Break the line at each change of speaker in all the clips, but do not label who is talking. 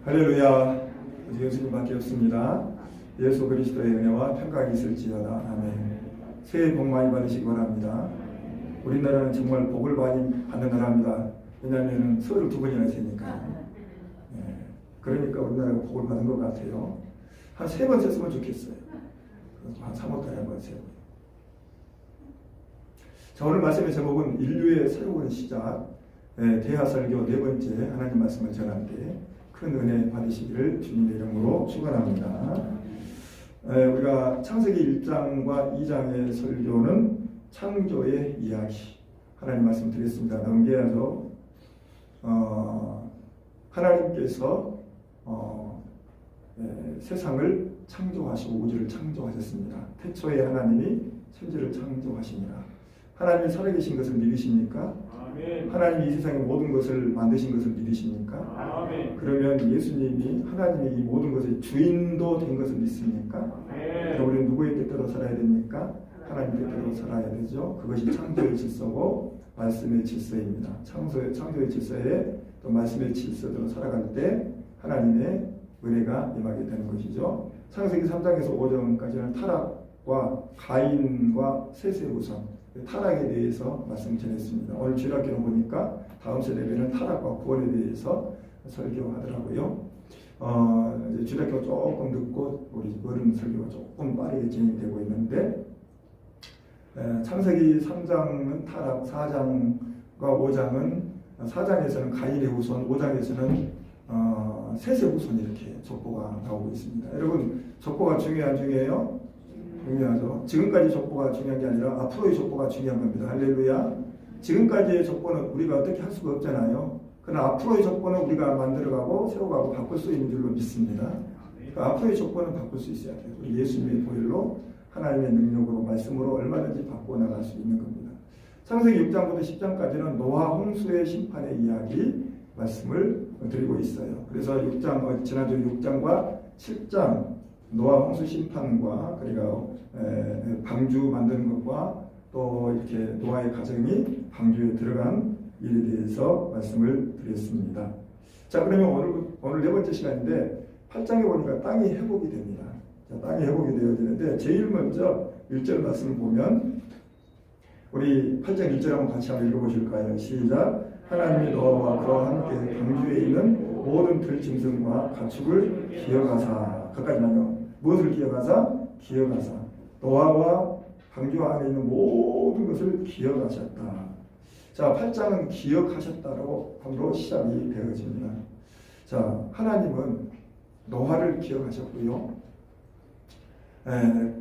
할렐루야. 예수님밖에 없습니다. 예수 그리스도의 은혜와 평강이 있을지어다. 아멘. 새해 복 많이 받으시기 바랍니다. 우리나라는 정말 복을 많이 받는 나라입니다. 왜냐하면 설을 2번이나 세니까. 그러니까 우리나라가 복을 받은 것 같아요. 한 3번 셌으면 좋겠어요. 한 3월달에 한번 세고. 자, 오늘 말씀의 제목은 인류의 새로운 시작, 대하설교 4번째 하나님 말씀을 전하는데 큰 은혜 받으시기를 주님의 이름으로 축원합니다. 우리가 창세기 1장과 2장의 설교는 창조의 이야기 하나님 말씀 드렸습니다. 넘겨야죠. 하나님께서 세상을 창조하시고 우주를 창조하셨습니다. 태초에 하나님이 천지를 창조하십니다. 하나님이 살아계신 것을 믿으십니까? 아멘. 하나님이 이 세상의 모든 것을 만드신 것을 믿으십니까? 아멘. 그러면 예수님이 하나님이 이 모든 것의 주인도 된 것을 믿습니까? 아멘. 우리는 누구의 뜻대로 살아야 됩니까? 하나님 뜻대로 살아야 되죠. 그것이 창조의 질서고 말씀의 질서입니다. 창조의 질서에 또 말씀의 질서대로 살아갈 때 하나님의 은혜가 임하게 되는 것이죠. 창세기 3장에서 5장까지는 타락과 가인과 셋의 후손, 타락에 대해서 말씀 전했습니다. 오늘 주일학교로 보니까 다음 세대에는 타락과 구원에 대해서 설교하더라고요. 이제 주일학교 조금 늦고 우리 어른 설교가 조금 빠르게 진행되고 있는데 창세기 3장은 타락, 4장과 5장은 4장에서는 가인의 후손, 5장에서는 셋의 후손 이렇게 족보가 나오고 있습니다. 여러분 족보가 중요해요? 중요하죠. 지금까지 족보가 중요한 게 아니라 앞으로의 족보가 중요한 겁니다. 할렐루야. 지금까지의 족보는 우리가 어떻게 할 수가 없잖아요. 그러나 앞으로의 족보는 우리가 만들어가고 새로가고 바꿀 수 있는 줄로 믿습니다. 그러니까 앞으로의 족보는 바꿀 수 있어야 돼요. 우리 예수님의 보혈로 하나님의 능력으로 말씀으로 얼마든지 바꿔 나갈 수 있는 겁니다. 창세기 6장부터 10장까지는 노아 홍수의 심판의 이야기 말씀을 드리고 있어요. 그래서 지난주 6장과 7장 노아 홍수 심판과 그리고 방주 만드는 것과 또 이렇게 노아의 가정이 방주에 들어간 일에 대해서 말씀을 드렸습니다. 자, 그러면 오늘 4번째 시간인데 8장에 보니까 땅이 회복이 됩니다. 자, 땅이 회복이 되어지는데 제일 먼저 1절 말씀을 보면 우리 8장 1절 한번 같이 한번 읽어보실까요? 시작. 하나님이 노아와 그와 함께 방주에 있는 모든 들짐승과 가축을 기어가사. 거기까지만요. 무엇을 기어가사? 기어가사. 노아와 방주 안에 있는 모든 것을 기어가셨다. 자, 8장은 기억하셨다라고 함으로 시작이 되어집니다. 자, 하나님은 노아를 기억하셨고요.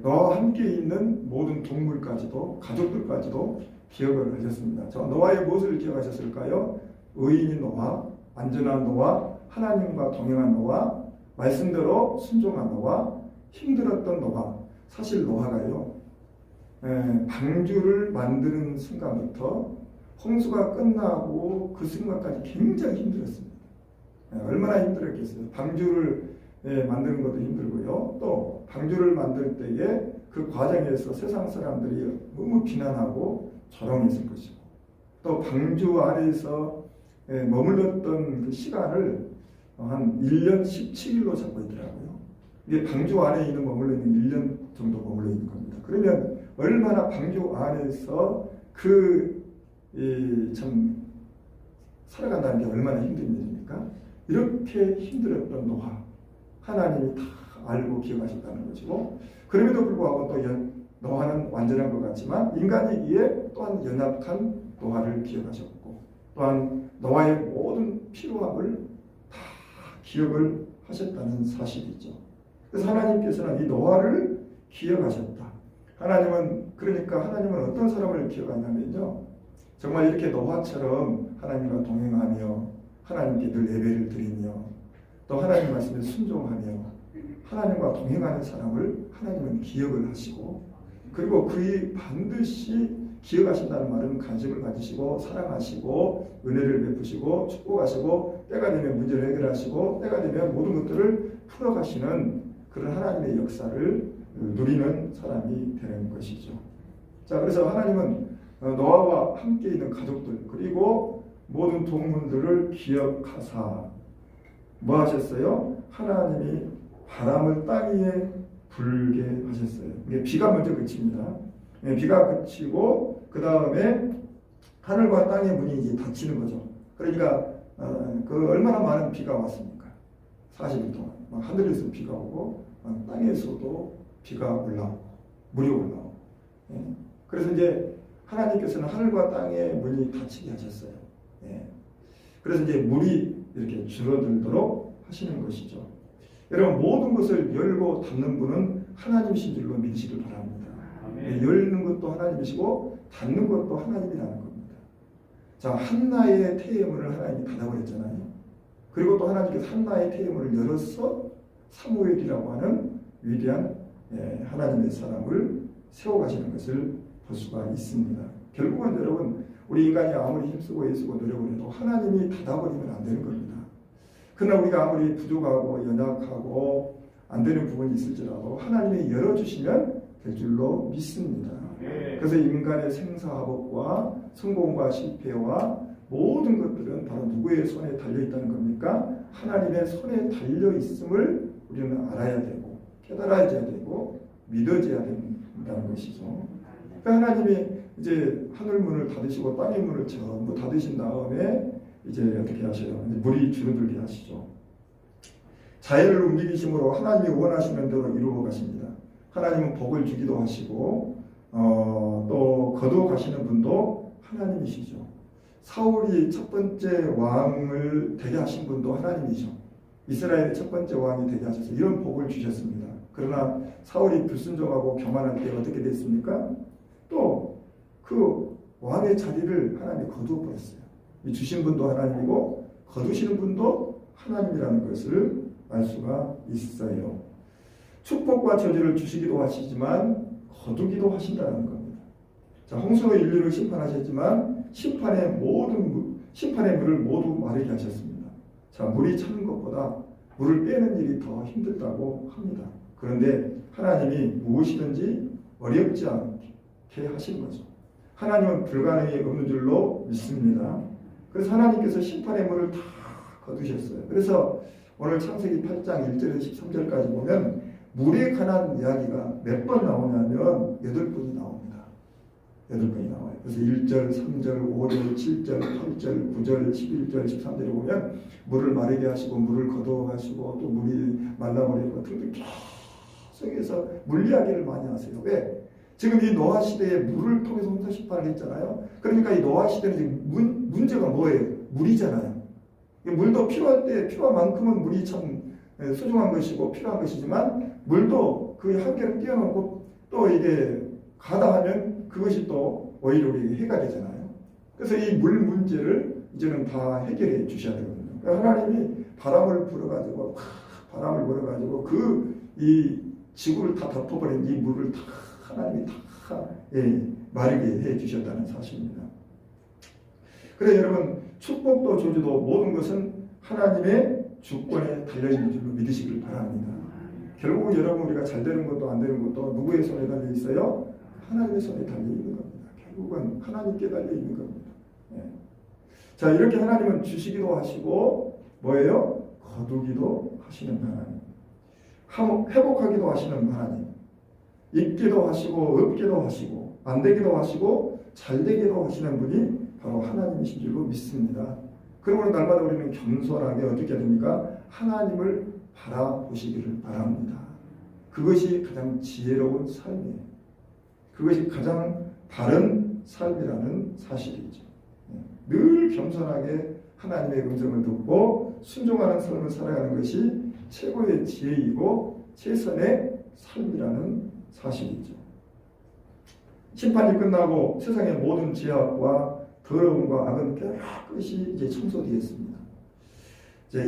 노아와 함께 있는 모든 동물까지도 가족들까지도 기억을 하셨습니다. 자, 노아의 무엇을 기억하셨을까요? 의인인 노아, 안전한 노아, 하나님과 동행한 노아, 말씀대로 순종한 노아, 힘들었던 노아. 사실 노아가요, 방주를 만드는 순간부터 홍수가 끝나고 그 순간까지 굉장히 힘들었습니다. 얼마나 힘들었겠어요. 방주를 만드는 것도 힘들고요. 또 방주를 만들 때에 그 과정에서 세상 사람들이 너무 비난하고 조롱했을 것이고, 또 방주 안에서 머물렀던 그 시간을 한 1년 17일로 잡고 있더라고요. 이게 방주 안에 있는 머물러 있는 1년 정도 머물러 있는 겁니다. 그러면 얼마나 방주 안에서 참 살아간다는 게 얼마나 힘든 일입니까? 이렇게 힘들었던 노아, 하나님이 다 알고 기억하셨다는 것이고, 그럼에도 불구하고 또 노아는 완전한 것 같지만 인간이기에 또한 연약한 노아를 기억하셨고, 또한 노아의 모든 필요함을 다 기억을 하셨다는 사실이죠. 그래서 하나님께서는 이 노아를 기억하셨다. 그러니까 하나님은 어떤 사람을 기억하냐면요, 정말 이렇게 노아처럼 하나님과 동행하며 하나님께 늘 예배를 드리며 또 하나님 말씀에 순종하며 하나님과 동행하는 사람을 하나님은 기억을 하시고, 그리고 그의 반드시 기억하신다는 말은 관심을 가지시고 사랑하시고 은혜를 베푸시고 축복하시고 때가 되면 문제를 해결하시고 때가 되면 모든 것들을 풀어가시는 그런 하나님의 역사를 누리는 사람이 되는 것이죠. 자, 그래서 하나님은 노아와 함께 있는 가족들 그리고 모든 동물들을 기억하사 뭐 하셨어요? 하나님이 바람을 땅 위에 불게 하셨어요. 이게 비가 먼저 그칩니다. 비가 그치고 그 다음에 하늘과 땅의 문이 이제 닫히는 거죠. 그러니까 그 얼마나 많은 비가 왔습니까? 40일 동안 막 하늘에서 비가 오고 막 땅에서도 비가 올라오고 물이 올라오고. 그래서 이제 하나님께서는 하늘과 땅의 문이 닫히게 하셨어요. 그래서 이제 물이 이렇게 줄어들도록 하시는 것이죠. 여러분, 모든 것을 열고 닫는 분은 하나님이신 줄로 믿으시길 바랍니다. 열는 것도 하나님이시고 닫는 것도 하나님이라는 겁니다. 자, 한나의 태의문을 하나님이 닫아버렸잖아요. 그리고 또 하나님께서 한나의 태의문을 열어서 사무엘이라고 하는 위대한 하나님의 사람을 세워가시는 것을 볼 수가 있습니다. 결국은 여러분, 우리 인간이 아무리 힘쓰고 애쓰고 노력을 해도 하나님이 닫아버리면 안 되는 겁니다. 그러나 우리가 아무리 부족하고 연약하고 안 되는 부분이 있을지라도 하나님이 열어주시면 될 줄로 믿습니다. 그래서 인간의 생사화복과 성공과 실패와 모든 것들은 바로 누구의 손에 달려있다는 겁니까? 하나님의 손에 달려있음을 우리는 알아야 되고 깨달아야 되고 믿어져야 된다는 것이죠. 그러니까 하나님이 이제 하늘문을 닫으시고 땅의 문을 전부 닫으신 다음에 이제 어떻게 하셔요? 물이 줄어들게 하시죠. 자연을 움직이심으로 하나님이 원하시는 대로 이루어 가십니다. 하나님은 복을 주기도 하시고 또 거두어 가시는 분도 하나님이시죠. 사울이 첫 번째 왕을 되게 하신 분도 하나님이죠. 이스라엘의 첫 번째 왕이 되게 하셔서 이런 복을 주셨습니다. 그러나 사울이 불순종하고 교만할 때 어떻게 됐습니까? 또 그 왕의 자리를 하나님이 거두어 버렸어요. 이 주신 분도 하나님이고 거두시는 분도 하나님이라는 것을 알 수가 있어요. 축복과 저주를 주시기도 하시지만 거두기도 하신다는 겁니다. 자, 홍수로 인류를 심판하셨지만 심판의 물을 모두 마르게 하셨습니다. 자, 물이 차는 것보다 물을 빼는 일이 더 힘들다고 합니다. 그런데 하나님이 무엇이든지 어렵지 않게 하신 거죠. 하나님은 불가능이 없는 줄로 믿습니다. 그래서 하나님께서 심판의 물을 다 거두셨어요. 그래서 오늘 창세기 8장 1절에서 13절까지 보면 물에 관한 이야기가 몇 번 나오냐면 8번이 나옵니다. 8번이 나와요. 그래서 1절, 3절, 5절, 7절, 8절, 9절, 11절, 13절에 보면 물을 마르게 하시고 물을 거두어 가시고 또 물이 말라버리고 등등 계속해서 물 이야기를 많이 하세요. 왜? 지금 이 노아 시대에 물을 통해서 홍수 심판을 했잖아요. 그러니까 이 노아 시대는 지금 문제가 뭐예요? 물이잖아요. 물도 필요할 때 필요한만큼은 물이 참 소중한 것이고 필요한 것이지만 물도 그 한계를 뛰어넘고 또 이게 가다 하면 그것이 또 오히려 우리에게 해가 되잖아요. 그래서 이 물 문제를 이제는 다 해결해 주셔야 되거든요. 그러니까 하나님이 바람을 불어가지고 이 지구를 다 덮어버린 이 물을 다 하나님이 다 마르게 해 주셨다는 사실입니다. 그래 여러분, 축복도 저주도 모든 것은 하나님의 주권에 달려있는 줄로 믿으시길 바랍니다. 결국 여러분, 우리가 잘 되는 것도 안 되는 것도 누구의 손에 달려 있어요? 하나님의 손에 달려 있는 겁니다. 결국은 하나님께 달려 있는 겁니다. 자, 이렇게 하나님은 주시기도 하시고 뭐예요? 거두기도 하시는 하나님, 회복하기도 하시는 하나님, 있기도 하시고 없기도 하시고 안 되기도 하시고 잘 되기도 하시는 분이 바로 하나님이신 줄로 믿습니다. 그러므로 날마다 우리는 겸손하게 어떻게 됩니까? 하나님을 바라보시기를 바랍니다. 그것이 가장 지혜로운 삶이에요. 그것이 가장 바른 삶이라는 사실이죠. 늘 겸손하게 하나님의 음성을 듣고 순종하는 삶을 살아가는 것이 최고의 지혜이고 최선의 삶이라는 사실이죠. 심판이 끝나고 세상의 모든 죄악과 더러움과 악은 깨끗이 이제 청소되었습니다.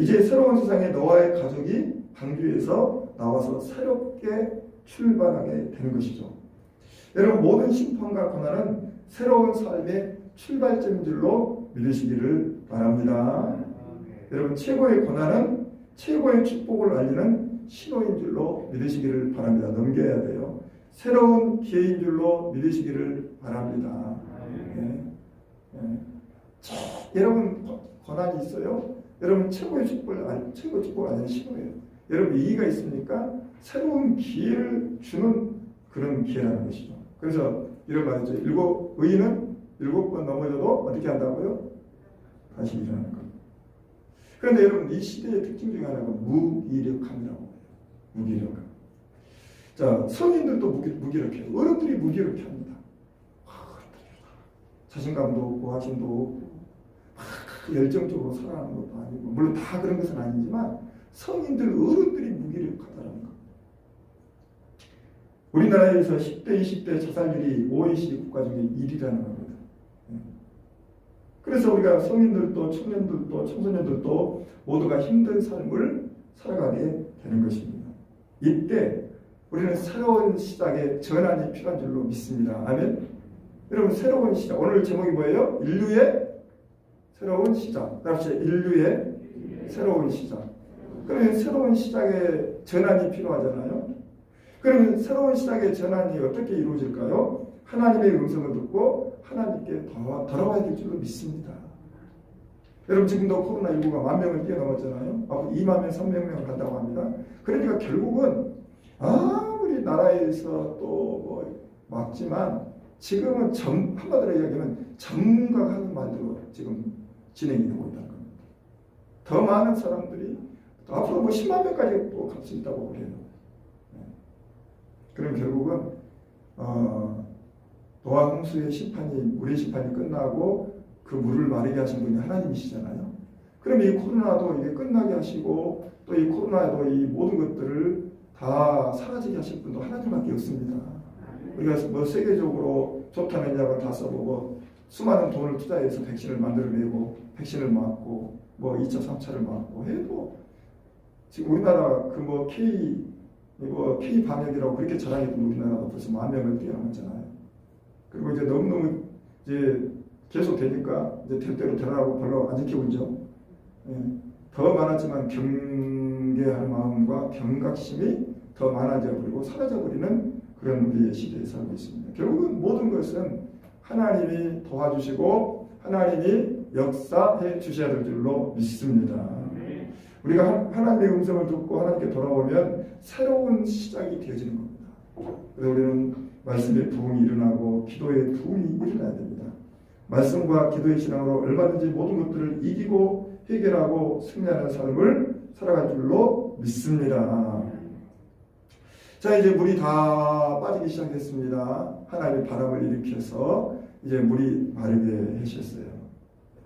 이제 새로운 세상에 노아의 가족이 방주에서 나와서 새롭게 출발하게 되는 것이죠. 여러분, 모든 심판과 고난은 새로운 삶의 출발점인 줄로 믿으시기를 바랍니다. 여러분, 최고의 고난은 최고의 축복을 알리는 신호인 줄로 믿으시기를 바랍니다. 넘겨야 돼요. 새로운 기회인 줄로 믿으시기를 바랍니다. 여러분, 고난이 있어요? 여러분 최고의 축복 아니면 시험이에요. 여러분 이의가 있으니까 새로운 기회를 주는 그런 기회라는 것이죠. 그래서 이런 말이죠. 의인은 7번 넘어져도 어떻게 한다고요? 다시 일어나는 겁니다. 그런데 여러분 이 시대의 특징 중에 하나가 무기력함이라고 해요. 무기력함. 자, 성인들도 무기력해요. 어른들이 무기력해 합니다. 자신감도 없고 확신도 없고 막 열정적으로 살아가는 것도 아니고, 물론 다 그런 것은 아니지만 성인들, 어른들이 무기력하다는 것. 우리나라에서 10대, 20대 자살률이 OECD 국가 중에 1위라는 겁니다. 그래서 우리가 성인들도 청년들도 청소년들도 모두가 힘든 삶을 살아가게 되는 것입니다. 이때 우리는 새로운 시작의 전환이 필요한 줄로 믿습니다. 아멘. 여러분 새로운 시작. 오늘 제목이 뭐예요? 인류의 새로운 시작. 다시 인류의 새로운 시작. 그러면 새로운 시작의 전환이 필요하잖아요. 그러면 새로운 시작의 전환이 어떻게 이루어질까요? 하나님의 음성을 듣고 하나님께 돌아와야 될 줄로 믿습니다. 여러분 지금도 코로나19가 10,000명을 뛰어넘었잖아요. 앞으로 20,000명, 300,000명 간다고 합니다. 그러니까 결국은 아무리 나라에서 또 막지만 지금은 한마디로 이야기하면 전문가가 하는 말대로 지금 진행이 되고 있다는 겁니다. 더 많은 사람들이 앞으로 10만 명까지 또 갈 수 있다고 그래요. 그럼 결국은 노아 홍수의 심판이, 물의 심판이 끝나고 그 물을 마르게 하신 분이 하나님이시잖아요. 그럼 이 코로나도 이게 끝나게 하시고 또 이 코로나도 이 모든 것들을 다 사라지게 하실 분도 하나님밖에 없습니다. 우리가 뭐 세계적으로 좋다는 약을 다 써보고 수많은 돈을 투자해서 백신을 만들어내고 백신을 맞고 뭐 2차, 3차를 맞고 해도 지금 우리나라 그 뭐 K 방역이라고 그렇게 자랑했던 우리나라가 벌써 10,000명을 뛰어넘었잖아요. 그리고 이제 너무너무 이제 계속 되니까 이제 될 대로 되라고 별로 안 지키고 있죠. 더 많았지만 경계하는 마음과 경각심이 더 많아져 버리고 사라져 버리는 그런 우리의 시대에 살고 있습니다. 결국은 모든 것은 하나님이 도와주시고 하나님이 역사해 주셔야 될 줄로 믿습니다. 우리가 하나님의 음성을 듣고 하나님께 돌아오면 새로운 시작이 되어지는 겁니다. 그래서 우리는 말씀의 부흥이 일어나고 기도의 부흥이 일어나야 됩니다. 말씀과 기도의 신앙으로 얼마든지 모든 것들을 이기고 해결하고 승리하는 삶을 살아갈 줄로 믿습니다. 자, 이제 물이 다 빠지기 시작했습니다. 하나님의 바람을 일으켜서 이제 물이 마르게 하셨어요.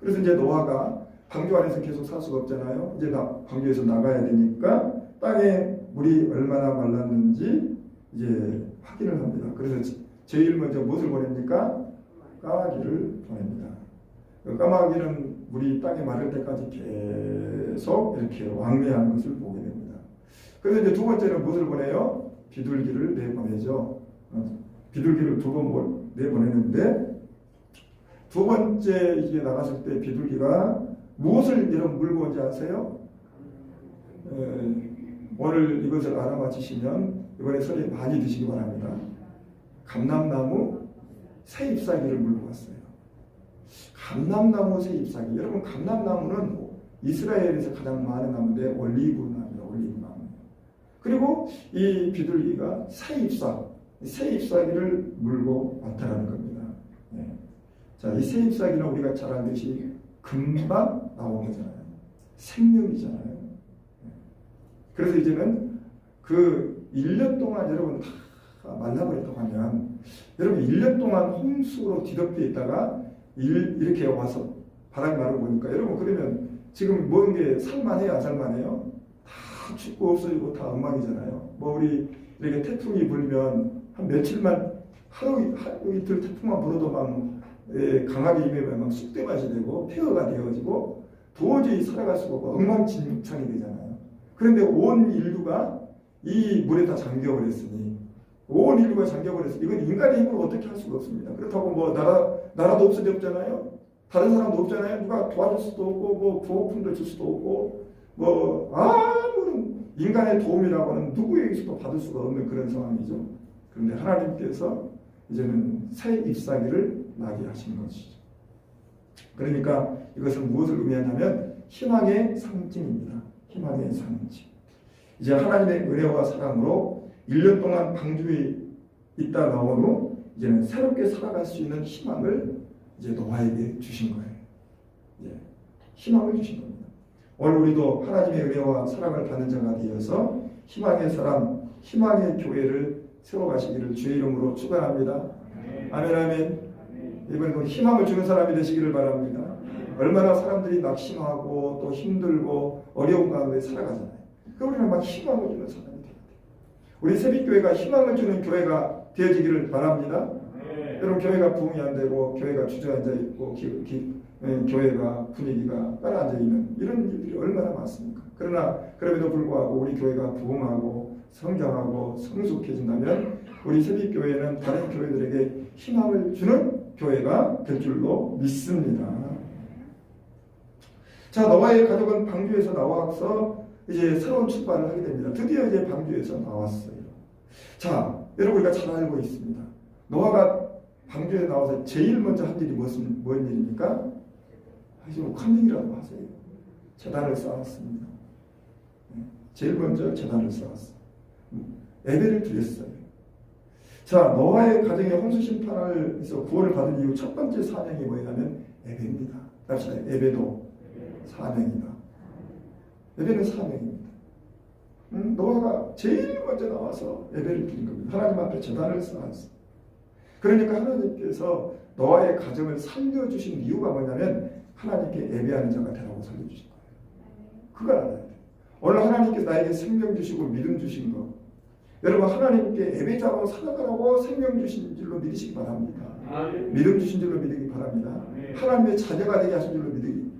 그래서 이제 노아가 방주 안에서 계속 살 수가 없잖아요. 이제 방주에서 나가야 되니까 땅에 물이 얼마나 말랐는지 이제 확인을 합니다. 그래서 제일 먼저 무엇을 보냅니까? 까마귀를 보냅니다. 까마귀는 물이 땅에 마를 때까지 계속 이렇게 왕래하는 것을 보게 됩니다. 그래서 이제 두 번째는 무엇을 보내요? 비둘기를 내보내죠. 비둘기를 2번 내보내는데 두 번째 이게 나갔을 때 비둘기가 무엇을 여러분 물고 온지 아세요? 오늘 이것을 알아맞히시면 이번에 설에 많이 드시기 바랍니다. 감람나무 새 잎사귀를 물고 왔어요. 감람나무 새 잎사귀. 여러분 감람나무는 이스라엘에서 가장 많은 나무인데 올리브나무예요. 올리브나무. 그리고 이 비둘기가 새 잎사귀를 물고 왔다라는 겁니다. 자, 이 새 잎사귀는 우리가 잘 알듯이 금방 나오는 거잖아요. 생명이잖아요. 그래서 이제는 그 1년 동안 여러분 다 말라버렸다고 하면 여러분 1년 동안 홍수로 뒤덮여 있다가 이렇게 와서 바람이 말고 보니까 여러분 그러면 지금 모든 게 살만해요? 안 살만해요? 다 죽고 없어지고 다 엉망이잖아요. 뭐 우리 이렇게 태풍이 불면 한 며칠만 하루 이틀 태풍만 불어도 막 강하게 임하면 막 쑥대밭이 되고 폐허가 되어지고 도저히 살아갈 수가 없고 엉망진창이 되잖아요. 그런데 온 인류가 이 물에 다 잠겨버렸으니 온 인류가 잠겨버렸으니 이건 인간의 힘으로 어떻게 할 수가 없습니다. 그렇다고 뭐 나라도 없어졌잖아요. 다른 사람도 없잖아요. 누가 도와줄 수도 없고 뭐 구호품도 줄 수도 없고 뭐 아무런 인간의 도움이라고는 누구에게서도 받을 수가 없는 그런 상황이죠. 그런데 하나님께서 이제는 새 잎사귀를 나게 하신 것이죠. 그러니까 이것은 무엇을 의미하냐면 희망의 상징입니다. 희망의 상징. 이제 하나님의 은혜와 사랑으로 1년 동안 방주에 있다 나온 후 이제는 새롭게 살아갈 수 있는 희망을 이제 노아에게 주신 거예요. 예, 희망을 주신 겁니다. 오늘 우리도 하나님의 은혜와 사랑을 받는 자가 되어서 희망의 사람, 희망의 교회를 세워가시기를 주의 이름으로 축원합니다. 아멘, 아멘. 이번에도 희망을 주는 사람이 되시기를 바랍니다. 얼마나 사람들이 낙심하고 또 힘들고 어려운 가운데 살아가잖아요. 우리는 막 희망을 주는 사람이 돼야 돼요. 우리 새빛교회가 희망을 주는 교회가 되어지기를 바랍니다. 여러분, 교회가 부흥이 안 되고 교회가 주저앉아 있고 교회가 분위기가 깔아앉아 있는 이런 일들이 얼마나 많습니까? 그러나 그럼에도 불구하고 우리 교회가 부흥하고 성장하고 성숙해진다면 우리 새빛교회는 다른 교회들에게 희망을 주는 교회가 될 줄로 믿습니다. 자, 노아의 가족은 방주에서 나와서 이제 새로운 출발을 하게 됩니다. 드디어 이제 방주에서 나왔어요. 자, 여러분, 우리가 잘 알고 있습니다. 노아가 방주에 나와서 제일 먼저 한 일이 뭔 일입니까? 사실 욱함이라도 하세요. 제단을 쌓았습니다. 제일 먼저 제단을 쌓았어요. 예배를 드렸어요. 자, 노아의 가정에 홍수 심판을 해서 구원을 받은 이후 첫 번째 사명이 뭐냐면 예배입니다. 갑시다. 예배도 사명이다. 예배는 사명입니다. 노아가 제일 먼저 나와서 예배를 드린 겁니다. 하나님 앞에 제단을 쌓았어요. 그러니까 하나님께서 노아의 가정을 살려주신 이유가 뭐냐면 하나님께 예배하는 자가 되라고 살려주신 거예요. 그걸 알아야 돼요. 오늘 하나님께서 나에게 생명 주시고 믿음 주신 거, 여러분 하나님께 예배자로 살아가라고 생명 주신 줄로 믿으시기 바랍니다. 믿음 주신 줄로 믿기 바랍니다. 하나님의 자녀가 되게 하신 줄로 믿으기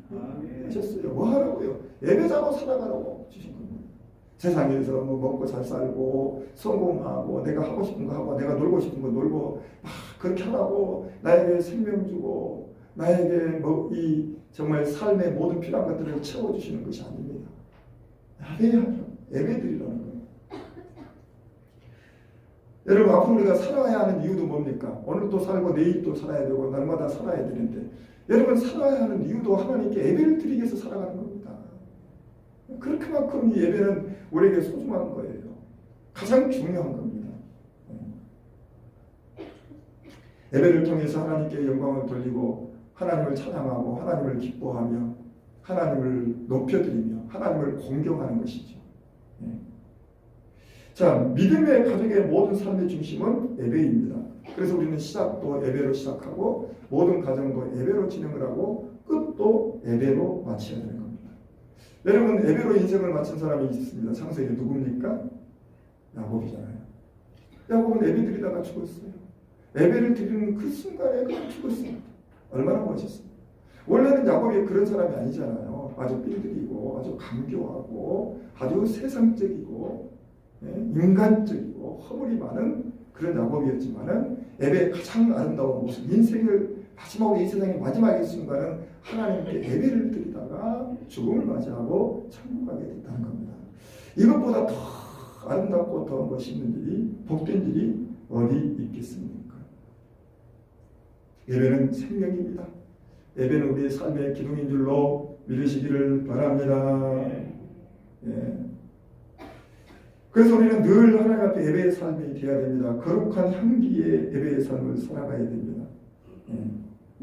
하셨어요. 뭐 하라고요? 예배자로 살아가라고 주신 겁니다. 세상에서 뭐 먹고 잘 살고 성공하고 내가 하고 싶은 거 하고 내가 놀고 싶은 거 놀고 그렇게 하라고 나에게 생명 주고 나에게 뭐 이 정말 삶의 모든 필요한 것들을 채워주시는 것이 아닙니다. 예배하죠. 예배드리라는 거예요. 여러분, 앞으로 우리가 살아야 하는 이유도 뭡니까? 오늘 또 살고 내일 또 살아야 되고 날마다 살아야 되는데, 여러분 살아야 하는 이유도 하나님께 예배를 드리기 위해서 살아가는 겁니다. 그렇게만큼 이 예배는 우리에게 소중한 거예요. 가장 중요한 겁니다. 예배를 통해서 하나님께 영광을 돌리고 하나님을 찬양하고 하나님을 기뻐하며 하나님을 높여드리며 하나님을 공경하는 것이죠. 자, 믿음의 가족의 모든 삶의 중심은 예배입니다. 그래서 우리는 시작도 예배로 시작하고 모든 가정도 예배로 진행을 하고 끝도 예배로 마쳐야 되는 겁니다. 여러분, 예배로 인생을 마친 사람이 있습니다. 창세기 누굽니까? 야곱이잖아요. 야곱은 예배 드리다가 죽었어요. 예배를 드리는 그 순간에 그냥 죽었습니다. 얼마나 멋있습니다. 원래는 야곱이 그런 사람이 아니잖아요. 아주 삘들이고 아주 강교하고 아주 세상적이고 인간적이고 허물이 많은 그런 야곱이었지만은 예배의 가장 아름다운 모습, 인생을 마지막으로 이 세상의 마지막의 순간은 하나님께 예배를 드리다가 죽음을 맞이하고 천국 가게 됐다는 겁니다. 이것보다 더 아름답고 더 멋있는 일이, 복된 일이 어디 있겠습니까? 예배는 생명입니다. 예배는 우리의 삶의 기둥인 줄로 믿으시기를 바랍니다. 예. 그래서 우리는 늘 하나님 앞에 예배의 삶이 되어야 됩니다. 거룩한 향기의 예배의 삶을 살아가야 됩니다. 예.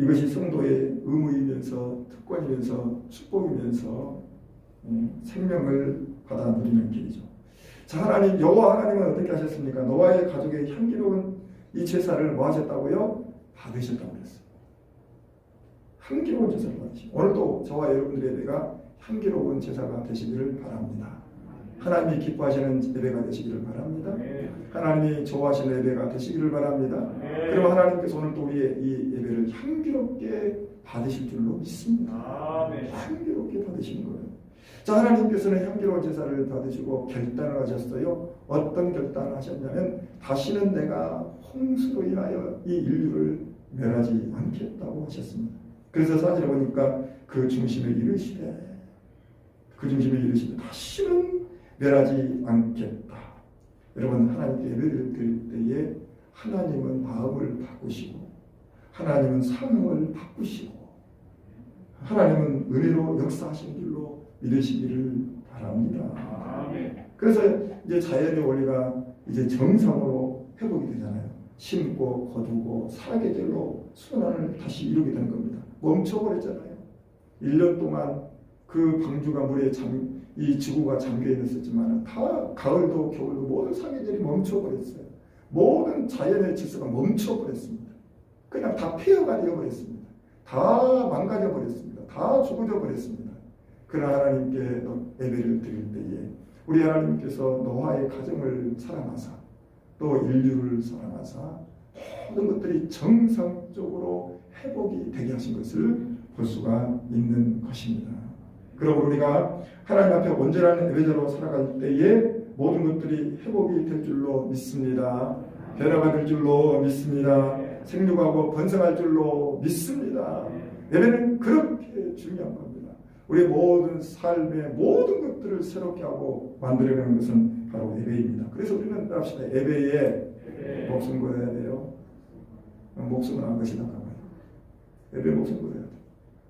이것이 성도의 의무이면서 특권이면서 축복이면서 생명을 받아 누리는 길이죠. 자, 하나님, 여호와 하나님은 어떻게 하셨습니까? 노아의 가족의 향기로운 이 제사를 뭐 하셨다고요? 받으셨다고 그랬어요. 향기로운 제사를 받으시고, 오늘도 저와 여러분들의 예배가 향기로운 제사가 되시기를 바랍니다. 하나님이 기뻐하시는 예배가 되시기를 바랍니다. 하나님이 좋아하시는 예배가 되시기를 바랍니다. 그럼 하나님께서 오늘 또 우리의 이 예배를 향기롭게 받으실 줄로 믿습니다. 향기롭게 받으시는 거예요. 자, 하나님께서는 향기로운 제사를 받으시고 결단을 하셨어요. 어떤 결단을 하셨냐면 다시는 내가 홍수로 인하여 이 인류를 멸하지 않겠다고 하셨습니다. 그래서 사진을 보니까 그 중심에 이르시되 다시는 멸하지 않겠다. 여러분, 하나님께 예배를 드릴 때에 하나님은 마음을 바꾸시고 하나님은 상황을 바꾸시고 하나님은 은혜로 역사하신 줄로 믿으시기를 바랍니다. 그래서 이제 자연의 원리가 이제 정상으로 회복이 되잖아요. 심고 거두고 사계절로 순환을 다시 이루게 되는 겁니다. 멈춰버렸잖아요. 1년 동안 그 방주가 물에 이 지구가 잠겨 있었지만 다 가을도 겨울도 모든 사계절이 멈춰버렸어요. 모든 자연의 질서가 멈춰버렸습니다. 그냥 다 폐허가 되어버렸습니다. 다 망가져버렸습니다. 다 죽어져 버렸습니다. 그러나 하나님께 예배를 드릴 때에 우리 하나님께서 노아의 가정을 사랑하사 또 인류를 사랑하사 모든 것들이 정상적으로 회복이 되게 하신 것을 볼 수가 있는 것입니다. 그러므로 우리가 하나님 앞에 온전한 예배자로 살아갈 때에 모든 것들이 회복이 될 줄로 믿습니다. 변화가 될 줄로 믿습니다. 생육하고 번성할 줄로 믿습니다. 예배는 그렇게 중요한 겁니다. 우리 모든 삶의 모든 것들을 새롭게 하고 만들어내는 것은 바로 예배입니다. 그래서 우리는 합시다. 예배에 목숨 걸어야 돼요. 목숨은 안 것이 나가요. 예배에 목숨 걸어야 돼요.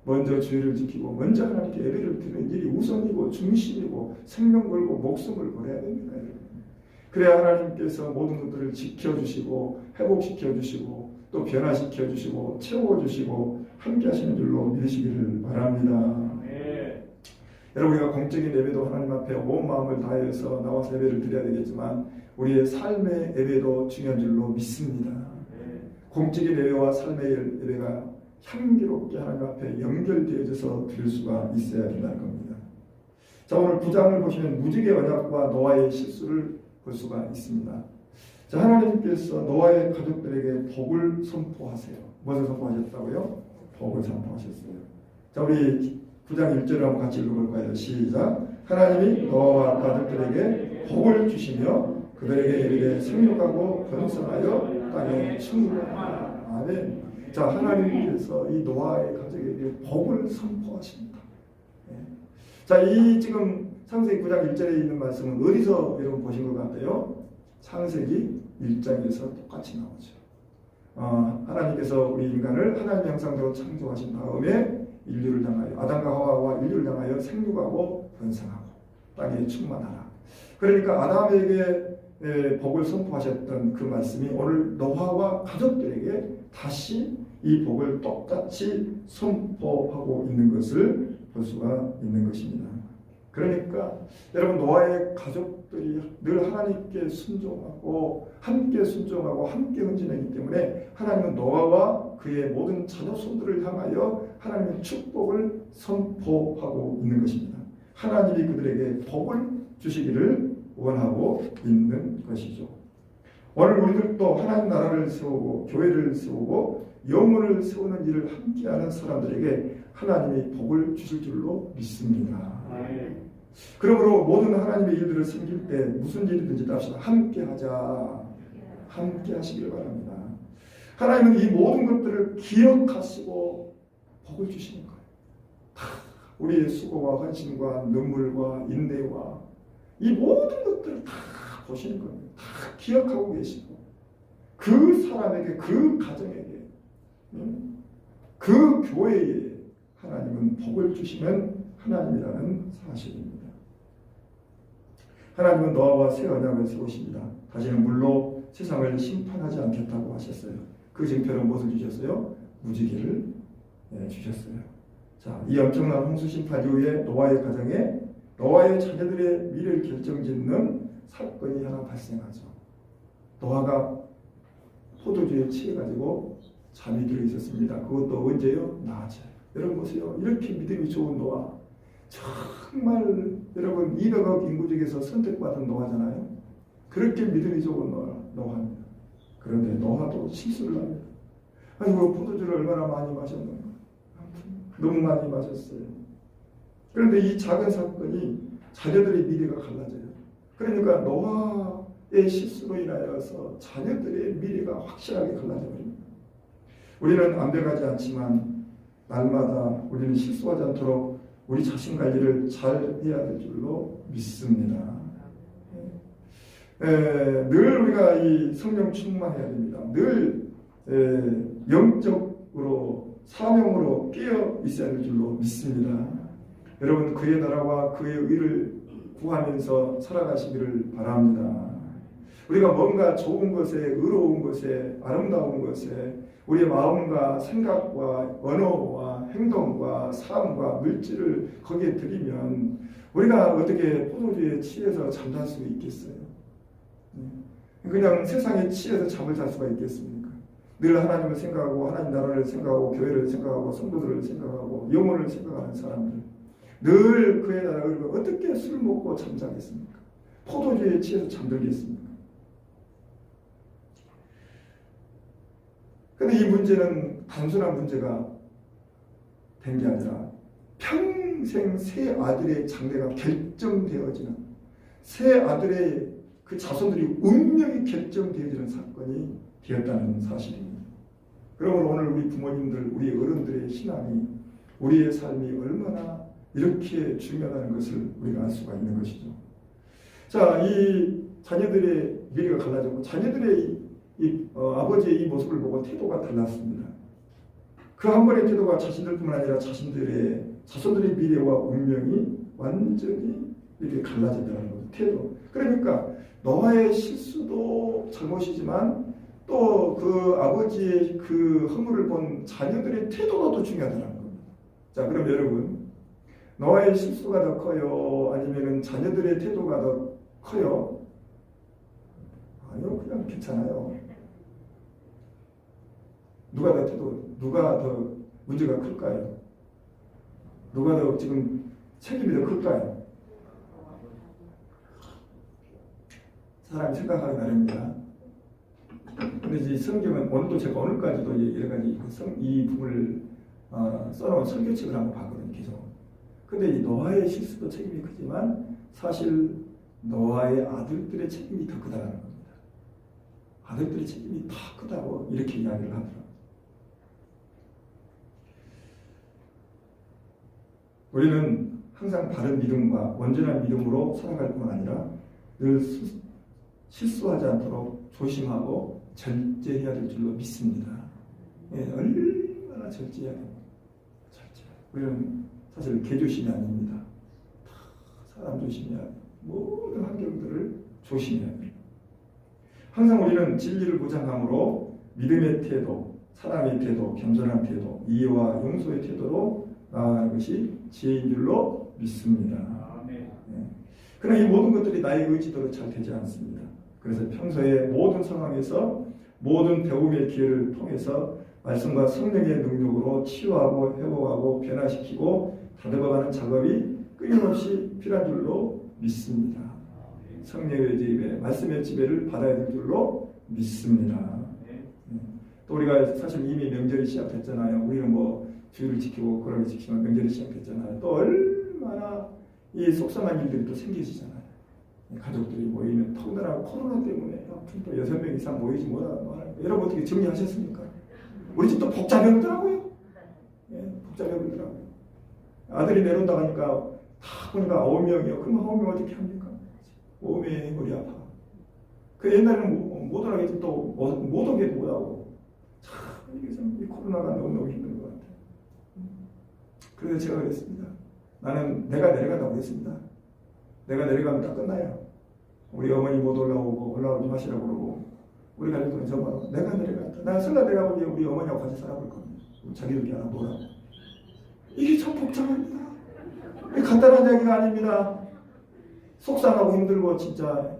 먼저 주의를 지키고 먼저 하나님께 예배를 드리는 일이 우선이고 중심이고 생명 걸고 목숨을 걸어야 됩니다. 그래야 하나님께서 모든 것들을 지켜주시고 회복시켜주시고 또 변화시켜주시고 채워주시고 함께 하시는 줄로 믿으시기를 바랍니다. 여러분 우리가 공적인 예배도 하나님 앞에 온 마음을 다해서 나와서 예배를 드려야 되겠지만 우리의 삶의 예배도 중요한 줄로 믿습니다. 공적인 예배와 삶의 예배가 향기롭게 하나님 앞에 연결되어져서 드릴 수가 있어야 된다는 겁니다. 자, 오늘 9장을 보시면 무지개 언약과 노아의 실수를 볼 수가 있습니다. 자, 하나님께서 노아의 가족들에게 복을 선포하세요. 무엇을 선포하셨다고요? 복을 선포하셨어요. 자, 우리 9장 1절을 한번 같이 읽어볼까요? 시작. 하나님이 노아와 가족들에게 복을 주시며 그들에게 이르되 생육하고 번성하여 땅에 충만하라. 아멘. 자, 하나님께서 이 노아의 가족에게 복을 선포하십니다. 자, 이 지금 창세기 9장 1절에 있는 말씀은 어디서 여러분 보신 것 같아요? 창세기 1장에서 똑같이 나오죠. 하나님께서 우리 인간을 하나님의 형상대로 창조하신 다음에 인류를 향하여 아담과 하와와 인류를 향하여 생육하고 번성하고 땅에 충만하라. 그러니까 아담에게 복을 선포하셨던 그 말씀이 오늘 노아와 가족들에게 다시 이 복을 똑같이 선포하고 있는 것을 볼 수가 있는 것입니다. 그러니까 여러분 노아의 가족들이 늘 하나님께 순종하고 함께 헌신하기 때문에 하나님은 노아와 그의 모든 자녀손들을 향하여 하나님의 축복을 선포하고 있는 것입니다. 하나님이 그들에게 복을 주시기를 원하고 있는 것이죠. 오늘 우리들도 하나님 나라를 세우고 교회를 세우고 영혼을 세우는 일을 함께하는 사람들에게 하나님이 복을 주실 줄로 믿습니다. 그러므로 모든 하나님의 일들을 섬길 때 무슨 일이든지 합시다. 함께하자. 함께 하시길 바랍니다. 하나님은 이 모든 것들을 기억하시고 복을 주시는 거예요. 다 우리의 수고와 헌신과 눈물과 인내와 이 모든 것들을 다 보시는 겁니다. 다 기억하고 계시고 그 사람에게 그 가정에게 그 교회에 하나님은 복을 주시는 하나님이라는 사실입니다. 하나님은 노아와 새 언약을 세우십니다. 다시는 물로 세상을 심판하지 않겠다고 하셨어요. 그 증표는 무엇을 주셨어요? 무지개를 주셨어요. 자, 이 엄청난 홍수 심판 이후에 노아의 가정에 노아의 자녀들의 미래를 결정짓는 사건이 하나 발생하죠. 노아가 포도주에 취해가지고 잠이 들어 있었습니다. 그것도 언제요? 낮에. 여러분 보세요. 이렇게 믿음이 좋은 노아. 정말 여러분 200억 인구 중에서 선택받은 노아잖아요. 그렇게 믿음이 좋은 노아입니다. 그런데 노아도 실수를 합니다. 아이고 포도주를 얼마나 많이 마셨는가. 너무 많이 마셨어요. 그런데 이 작은 사건이 자녀들의 미래가 갈라져요. 그러니까 노아의 실수로 인하여서 자녀들의 미래가 확실하게 갈라져 버립니다. 우리는 완벽하지 않지만 날마다 우리는 실수하지 않도록 우리 자신 관리를 잘 해야 될 줄로 믿습니다. 늘 우리가 이 성령 충만해야 됩니다. 늘 영적으로 사명으로 깨어 있어야 할 줄로 믿습니다. 여러분 그의 나라와 그의 의를 구하면서 살아가시기를 바랍니다. 우리가 뭔가 좋은 것에, 의로운 것에, 아름다운 것에 우리의 마음과 생각과 언어와 행동과 삶과 물질을 거기에 들이면 우리가 어떻게 포도주에 취해서 잠잘 수 있겠어요? 그냥 세상에 취해서 잠을 잘 수가 있겠습니까? 늘 하나님을 생각하고 하나님 나라를 생각하고 교회를 생각하고 성도들을 생각하고 영혼을 생각하는 사람들 늘 그의 나라를 어떻게 술 먹고 잠자겠습니까? 포도주에 취해서 잠들겠습니까? 그런데 이 문제는 단순한 문제가 된 게 아니라 평생 세 아들의 장래가 결정되어지는 세 아들의 그 자손들이 운명이 결정되어지는 사건이 되었다는 사실입니다. 그러므로 오늘 우리 부모님들, 우리 어른들의 신앙이 우리의 삶이 얼마나 이렇게 중요하다는 것을 우리가 알 수가 있는 것이죠. 자, 이 자녀들의 미래가 갈라졌고 자녀들의 아버지의 이 모습을 보고 태도가 달랐습니다. 그 한 번의 태도가 자신들뿐만 아니라 자신들의 자손들의 미래와 운명이 완전히 이렇게 갈라진다는 거죠. 태도. 그러니까 노아의 실수도 잘못이지만 또 그 아버지의 그 허물을 본 자녀들의 태도가 더 중요하다는 겁니다. 자, 그럼 여러분 노아의 실수가 더 커요? 아니면 자녀들의 태도가 더 커요? 아니요, 그냥 괜찮아요. 누가 더 문제가 클까요? 누가 더 지금 책임이 더 클까요? 사람이 생각하기 나름입니다. 근데 이제 성경은 오늘도 제가 오늘까지도 여러 가지 이 부분을 써놓은 설교책을 한번 봤거든요, 계속. 근데 이 노아의 실수도 책임이 크지만 사실 노아의 아들들의 책임이 더 크다는 겁니다. 아들들의 책임이 더 크다고 이렇게 이야기를 하더라고요. 우리는 항상 바른 믿음과 온전한 믿음으로 살아갈 뿐만 아니라 늘 실수하지 않도록 조심하고 절제해야 될 줄로 믿습니다. 예, 얼마나 절제해야 됩니까? 절제. 우리는 사실 개조심이 아닙니다. 사람 조심해야 돼요. 모든 환경들을 조심해야 돼요. 항상 우리는 진리를 보장함으로 믿음의 태도, 사랑의 태도, 겸손한 태도, 이해와 용서의 태도로 나아가는 것이 지혜인 줄로 믿습니다. 네. 그러나 이 모든 것들이 나의 의지대로 잘 되지 않습니다. 그래서 평소에 모든 상황에서 모든 배움의 기회를 통해서 말씀과 성령의 능력으로 치유하고 회복하고 변화시키고 다듬어가는 작업이 끊임없이 필요한 줄로 믿습니다. 성령의 지배, 말씀의 지배를 받아야 될 줄로 믿습니다. 또 우리가 사실 이미 명절이 시작됐잖아요. 우리는 뭐 주의를 지키고 그러게 지키면 명절이 시작됐잖아요. 또 얼마나 이 속상한 일들이 또 생기시잖아요. 가족들이 모이면 더군다나 코로나 때문에 또 6명 이상 모이지 못하는 여러분 어떻게 정리하셨습니까? 우리 집도 복잡해보더라고요. 예, 복잡해보더라고요. 아들이 내려온다고 하니까 다 보니까 9명이요. 그럼 9명 어떻게 합니까? 몸에 머리 아파. 그 옛날에는 못 오게 또 못 오게도 못하고 참 이게 참 이 코로나가 너무너무 힘든 것 같아요. 그래서 제가 그랬습니다. 나는 내가 내려간다고 했습니다. 내가 내려가면 다 끝나요. 우리 어머니 못 올라오지 마시라고 그러고 우리 가족들은 정말 내가 내려간다. 난 설날 내려가고 우리 어머니하고 같이 살아볼 겁니다. 자기들끼리 하나 놀아. 이게 참 복잡합니다. 이게 간단한 이야기가 아닙니다. 속상하고 힘들고 진짜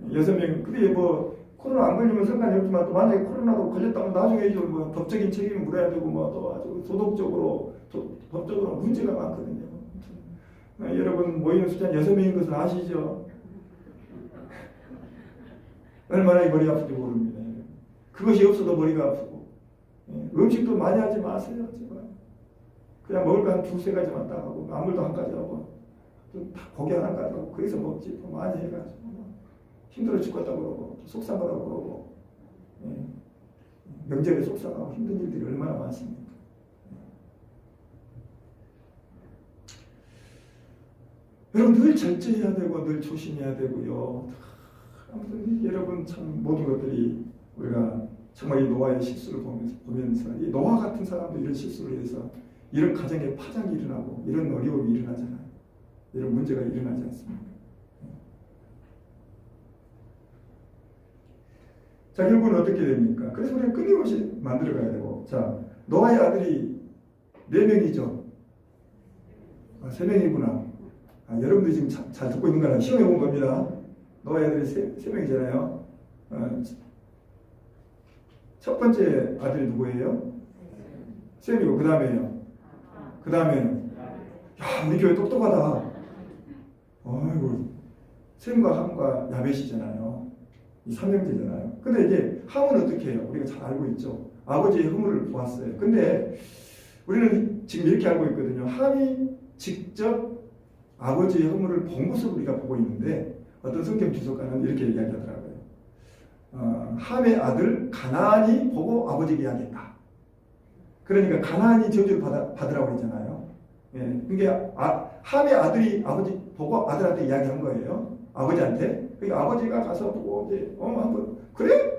6명 그게 뭐 코로나 안 걸리면 상관이 없지만 또 만약에 코로나도 걸렸다면 나중에 이제 뭐 법적인 책임을 물어야 되고 뭐 또 아주 도덕적으로 법적으로 문제가 많거든요. 여러분 모이는 숫자는 6명인 것을 아시죠? 얼마나 이 머리 아픈지 모릅니다. 그것이 없어도 머리가 아프고 음식도 많이 하지 마세요. 제발. 그냥 먹을 거 한 2-3가지만 딱 하고 아무것도 한 가지 하고 고기 하나 가지고 거기서 먹지 또 많이 해가지고 힘들어 죽겠다고 그러고 속상하다고 그러고 명절에 속상하고 힘든 일들이 얼마나 많습니까? 여러분 늘 절제해야 되고 늘 조심해야 되고요. 아무튼 여러분 참 모든 것들이 우리가 정말 이 노아의 실수를 보면서 이 노아 같은 사람도 이런 실수를 해서 이런 가정에 파장이 일어나고 이런 어려움이 일어나잖아요. 이런 문제가 일어나지 않습니까? 자, 결국은 어떻게 됩니까? 그래서 우리가 끊임없이 만들어가야 되고, 자, 노아의 아들이 4명이죠. 3명이구나. 여러분들이 지금 잘 듣고 있는 거는 시험해 본 겁니다. 노아의 아들이 3명이잖아요. 첫 번째 아들이 누구예요? 셈이고, 그 다음에요. 그 다음에는, 야, 우리 교회 똑똑하다. 아이고, 셈과 함과 야벳이잖아요. 이 3형제잖아요. 근데 이제 함은 어떻게 해요? 우리가 잘 알고 있죠. 아버지의 허물을 보았어요. 근데 우리는 지금 이렇게 알고 있거든요. 함이 직접 아버지의 허물을 본 것을 우리가 보고 있는데 어떤 성경 주석가는 이렇게 이야기하더라고요. 함의 아들 가나안이 보고 아버지에게 이야기했다. 그러니까 가나안이 저주를 받으라고 했잖아요. 예, 그러니까 함의 아들이 아버지 보고 아들한테 이야기한 거예요. 아버지한테. 그러니까 아버지가 가서 보고 이제 한번 그래?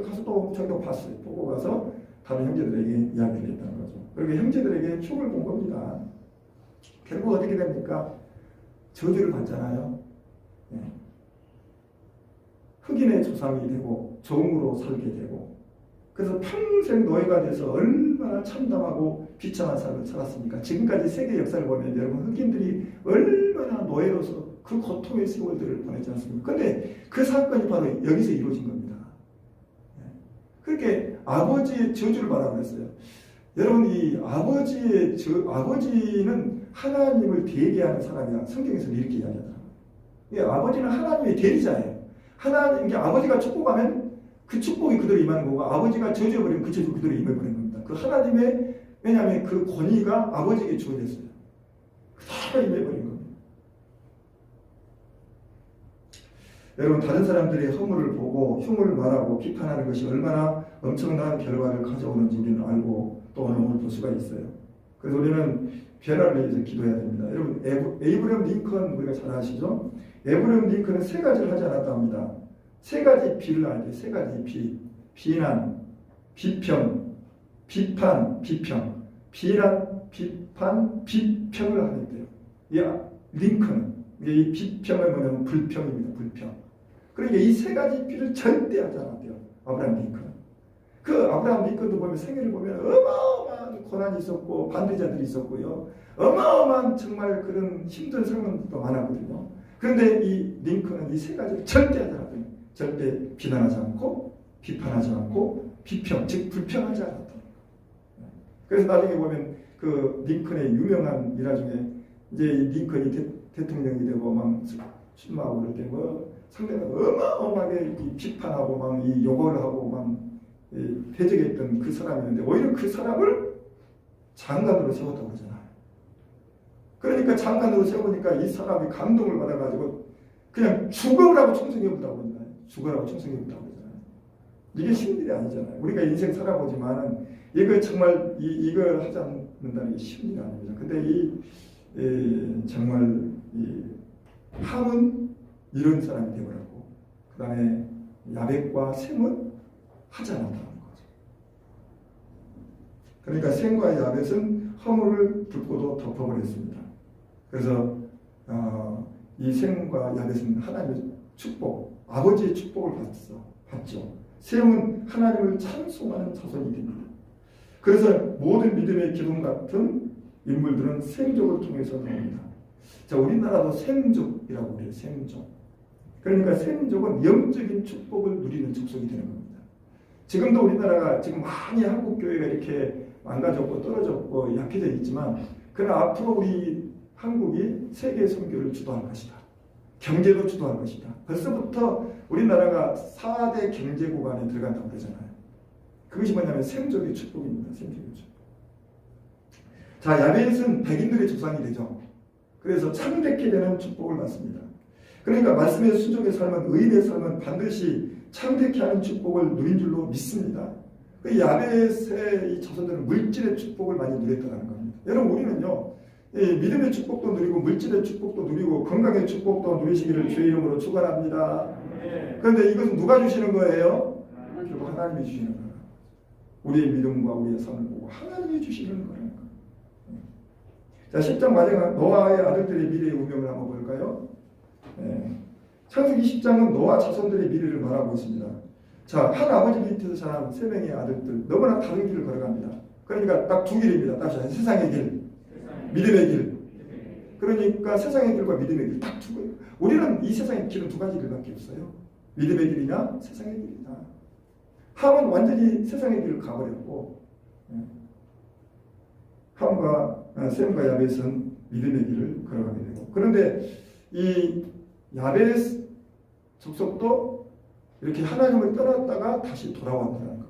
가서 또 저기도 봤어요. 보고 가서 다른 형제들에게 이야기를 했다는 거죠. 그렇게 형제들에게 흉을 본 겁니다. 결국 어떻게 됩니까? 저주를 받잖아요. 예. 흑인의 조상이 되고 종으로 살게 되고 그래서 평생 노예가 돼서 얼마나 참담하고 비참한 삶을 살았습니까? 지금까지 세계 역사를 보면 여러분 흑인들이 얼마나 노예로서 그 고통의 세월들을 보냈지 않습니까? 근데 그 사건이 바로 여기서 이루어진 겁니다. 그렇게 아버지의 저주를 받아고 했어요. 여러분 이 아버지는 하나님을 대리하는 사람이라 성경에서는 이렇게 이야기하더라고요. 아버지는 하나님의 대리자예요. 하나님, 아버지가 축복하면 그 축복이 그대로 임하는 거고 아버지가 저주해버리면 그 저주 그대로 임해버리는 겁니다. 그 하나님의 왜냐하면 그 권위가 아버지에게 주어졌어요. 그대로 임해버린 겁니다. 여러분 다른 사람들의 허물을 보고 흉을 말하고 비판하는 것이 얼마나 엄청난 결과를 가져오는지 우리는 알고 또 오늘 볼 수가 있어요. 그래서 우리는 변화를 위해서 기도해야 됩니다. 여러분 에이브러햄 링컨 우리가 잘 아시죠? 에이브러햄 링컨은 3가지를 하지 않았다 합니다. 3가지 비를 알게 3가지 비. 비난, 비평, 비판, 비평. 비난, 비판, 비평을 하겠대요. 이 링컨은 이 비평은 뭐냐면 불평입니다. 불평. 그러니까 이 3가지 비를 절대 하지 않았대요. 아브라함 링컨. 그 아브라함 링컨도 보면 생애를 보면 어마어마한 고난이 있었고 반대자들이 있었고요. 어마어마한 정말 그런 힘든 상황도 많았거든요. 그런데 이 링컨은 이 3가지를 절대 하지 않았대요. 절대 비난하지 않고 비판하지 않고 비평, 즉 불평하지 않았다. 그래서 나중에 보면 그 링컨의 유명한 일화 중에 이제 링컨이 대통령이 되고 막 출마하고 그럴 때 뭐 상대가 어마어마하게 비판하고 막 이 욕을 하고 막 대적했던 그 사람이 있는데 오히려 그 사람을 장관으로 세웠다고 그러잖아요. 그러니까 장관으로 세우니까 이 사람이 감동을 받아가지고 그냥 죽어라고 총성해보다고 그러잖아요. 죽어라고 총성해보다고 그러잖아요. 이게 쉬운 일이 아니잖아요. 우리가 인생 살아보지만 이거 정말 이걸 하지 않는다는 게 쉬운 일이 아닙니다. 근데 정말 함은 이런 사람이 되어버렸고 그 다음에 야벳과 셈은 하지 않았다는 거죠. 그러니까 셈과 야벳은 허물을 붓고도 덮어버렸습니다. 그래서 이 셈과 야벳은 하나님의 축복, 아버지의 축복을 받죠. 셈은 하나님을 찬송하는 자손이 됩니다. 그래서 모든 믿음의 기둥 같은 인물들은 셈족을 통해서 나옵니다. 자, 우리나라도 셈족이라고 그래요. 셈족. 그러니까 셈족은 영적인 축복을 누리는 족속이 되는 겁니다. 지금도 우리나라가 지금 많이 한국 교회가 이렇게 망가졌고 떨어졌고 약해져 있지만 그러나 앞으로 우리 한국이 세계 선교를 주도할 것이다. 경제도 주도할 것이다. 벌써부터 우리나라가 4대 경제국 안에 들어간다고 그러잖아요. 그것이 뭐냐면 셈족의 축복입니다. 셈족의 축복. 자, 야벳은 백인들의 조상이 되죠. 그래서 참되게 되는 축복을 받습니다. 그러니까 말씀의 순종의 삶은 의인의 삶은 반드시 참되게 하는 축복을 누린 줄로 믿습니다. 그 야벳의 이 자손들은 물질의 축복을 많이 누렸다는 겁니다. 여러분 우리는요 믿음의 축복도 누리고 물질의 축복도 누리고 건강의 축복도 누리시기를 주의 이름으로 축원합니다. 그런데 이것은 누가 주시는 거예요? 결국 하나님이 주시는 거예요. 우리의 믿음과 우리의 삶을 보고 하나님이 주시는 거예요. 자, 10장 마지막 노아의 아들들의 미래의 운명을 한번 볼까요? 창세기 10장은 노아 자손들의 미래를 말하고 있습니다. 자, 한 아버지 밑에서 자란 3명의 아들들 너무나 다른 길을 걸어갑니다. 그러니까 딱 두 길입니다. 다시 세상의 길, 믿음의 길. 그러니까 세상의 길과 믿음의 길 딱 두 개. 우리는 이 세상의 길은 두 가지 길밖에 없어요. 믿음의 길이냐 세상의 길이냐. 함은 완전히 세상의 길을 가버렸고 함과 셈과 야벳은 믿음의 길을 걸어가게 되고, 그런데 이 야벳 족속도 이렇게 하나님을 떠났다가 다시 돌아왔다는 겁니다.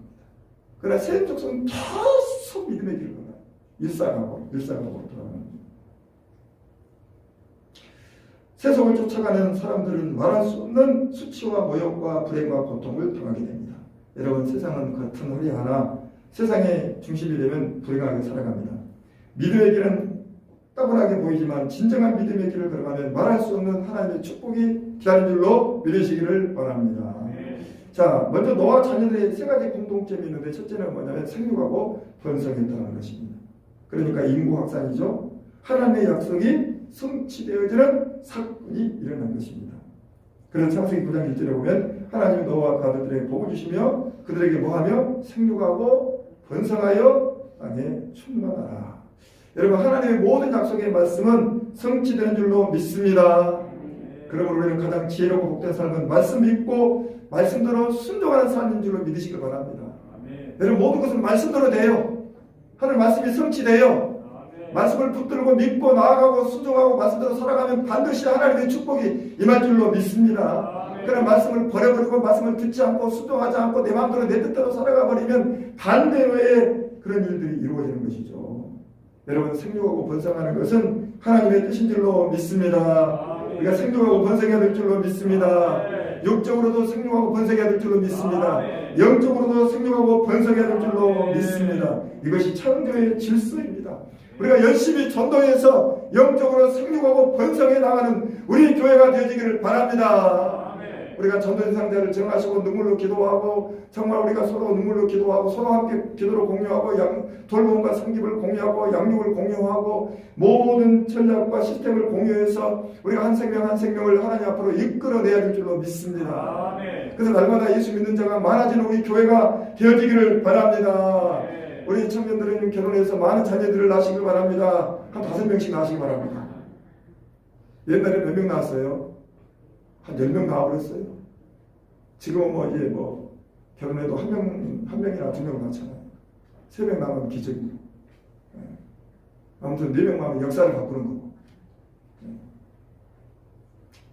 그러나 셈 족속은 계속 믿음의 길을 걸어요. 일사가고 돌아가는 겁니다. 세속을 쫓아가는 사람들은 말할 수 없는 수치와 모욕과 불행과 고통을 당하게 됩니다. 여러분, 세상은 겉은 화려하나 세상의 중심이 되면 불행하게 살아갑니다. 믿음의 길은 따분하게 보이지만 진정한 믿음의 길을 걸어가면 말할 수 없는 하나님의 축복이 기다린 줄로 믿으시기를 바랍니다. 자, 먼저 노아 자녀들의 세 가지 공통점이 있는데, 첫째는 뭐냐면 생육하고 번성했다는 것입니다. 그러니까 인구 확산이죠. 하나님의 약속이 성취되어지는 사건이 일어난 것입니다. 그래서 창세기 9장 1절에 보면 하나님이 노아와 그 아들들에게 복을 주시며 그들에게 뭐하며 생육하고 번성하여 땅에 충만하라. 여러분, 하나님의 모든 약속의 말씀은 성취되는 줄로 믿습니다. 그러므로 우리는 가장 지혜롭고 복된 삶은 말씀 믿고 말씀대로 순종하는 삶인 줄로 믿으시길 바랍니다. 여러분, 모든 것은 말씀대로 돼요. 하나님 말씀이 성취돼요. 말씀을 붙들고 믿고 나아가고 순종하고 말씀대로 살아가면 반드시 하나님의 축복이 임할 줄로 믿습니다. 그런 말씀을 버려버리고 말씀을 듣지 않고 순종하지 않고 내 마음대로 내 뜻대로 살아가 버리면 반대로의 그런 일들이 이루어지는 것이죠. 여러분, 생육하고 번성하는 것은 하나님의 뜻인 줄로 믿습니다. 우리가 생육하고 번성해야 될 줄로 믿습니다. 육적으로도 생육하고 번성해야 될 줄로 믿습니다. 영적으로도 생육하고 번성해야 될 줄로 믿습니다. 이것이 창조의 질서입니다. 우리가 열심히 전도해서 영적으로 생육하고 번성해 나가는 우리 교회가 되어지기를 바랍니다. 우리가 전도 대상자를 정하시고 눈물로 기도하고, 정말 우리가 서로 눈물로 기도하고 서로 함께 기도를 공유하고 돌봄과 섬김을 공유하고 양육을 공유하고 모든 전략과 시스템을 공유해서 우리가 한 생명 한 생명을 하나님 앞으로 이끌어내야 될 줄로 믿습니다. 그래서 날마다 예수 믿는 자가 많아지는 우리 교회가 되어지기를 바랍니다. 우리 청년들은 결혼해서 많은 자녀들을 낳으시길 바랍니다. 한 5명씩 낳으시기 바랍니다. 옛날에 몇 명 낳았어요? 한 10명 낳아버렸어요. 지금은 이제 결혼해도 한 명이나 2명 낳잖아요. 3명 낳으면 기적이고. 아무튼 4명 낳으면 역사를 바꾸는 거고.